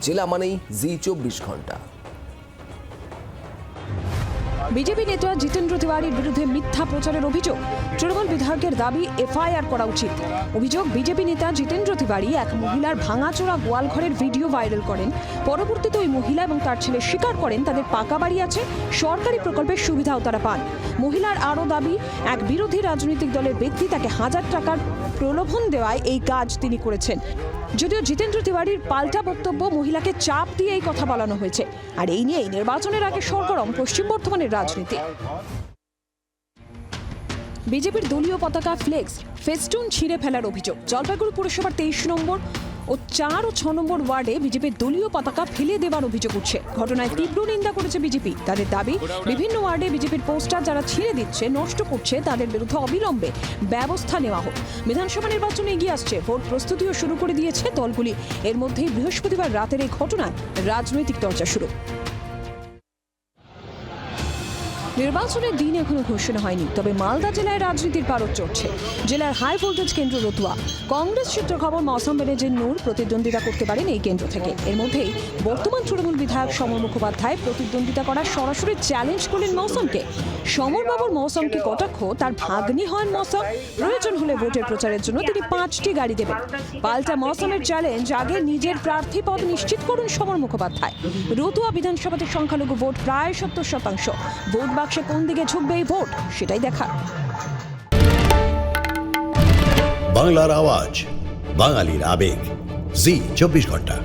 জেলা মানেই জি24 ঘন্টা। বিজেপি নেতা জিতেন্দ্র তিওয়ারির বিরুদ্ধে মিথ্যা প্রচারের অভিযোগ। তৃণমূল বিধায়কের দাবি এফআইআর করা উচিত। অভিযোগ, বিজেপি নেতা জিতেন্দ্র তিওয়ারি এক মহিলার ভাঙাচোরা গোয়ালঘরের ভিডিও ভাইরাল করেন। পরবর্তীতে ওই মহিলা এবং তার ছেলে স্বীকার করেন তাদের পাকা বাড়ি আছে, সরকারি প্রকল্পের সুবিধাও তারা পান। মহিলার আরও দাবি, এক বিরোধী রাজনৈতিক দলের ব্যক্তি তাকে 1000 টাকার প্রলোভন দেওয়ায় এই কাজ তিনি করেছেন। যদিও জিতেন্দ্র তিওয়ারির পাল্টা বক্তব্য, মহিলাকে চাপ দিয়ে এই কথা বলানো হয়েছে। আর এই নিয়েই নির্বাচনের আগে সরগরম পশ্চিম বর্ধমানের রাজনীতি। বিজেপির দলীয় পতাকা, ফ্লেক্স, ফেস্টুন ছিঁড়ে ফেলার অভিযোগ। জলপাইগুড়ি পুরসভার 23 নম্বর ও 4 ও 6 নম্বর ওয়ার্ডে বিজেপির দলীয় পতাকা ফেলে দেওয়ার অভিযোগ উঠছে। ঘটনায় তীব্র নিন্দা করেছে বিজেপি। তাদের দাবি, বিভিন্ন ওয়ার্ডে বিজেপির পোস্টার যারা ছিঁড়ে দিচ্ছে, নষ্ট করছে, তাদের বিরুদ্ধে অবিলম্বে ব্যবস্থা নেওয়া হোক। বিধানসভা নির্বাচনে এগিয়ে আসছে, ভোট প্রস্তুতিও শুরু করে দিয়েছে দলগুলি। এর মধ্যেই বৃহস্পতিবার রাতের এই ঘটনায় রাজনৈতিক চর্চা শুরু। নির্বাচনের দিন এখনো ঘোষণা হয়নি, তবে মালদা জেলায় রাজনীতির পারদ চড়ছে। জেলার হাই ভোল্টেজ কেন্দ্র রতুয়া। কংগ্রেস সূত্র খবর, মৌসম বেনেজের নূর প্রতিদ্বন্দ্বিতা করতে পারেন এই কেন্দ্র থেকে। এর মধ্যেই বর্তমান তৃণমূল বিধায়ক সমর মুখোপাধ্যায় প্রতিদ্বন্দ্বিতা করার সরাসরি চ্যালেঞ্জ করলেন মৌসমকে। সমরবাবুর মৌসমকে কটাক্ষ, তার ভাগ্নি হন মৌসম। প্রয়োজন হলে ভোটের প্রচারের জন্য তিনি 5টি গাড়ি দেবেন। পাল্টা মৌসমের চ্যালেঞ্জ, আগে নিজের প্রার্থী পদ নিশ্চিত করুন সমর মুখোপাধ্যায়। রতুয়া বিধানসভাতে সংখ্যালঘু ভোট প্রায় 70%। ভোট বাক্সে কোন দিকে ঝুঁকবে এই ভোট, সেটাই দেখা। বাংলার আওয়াজ, বাঙালির আবেগ, জি24 ঘন্টা।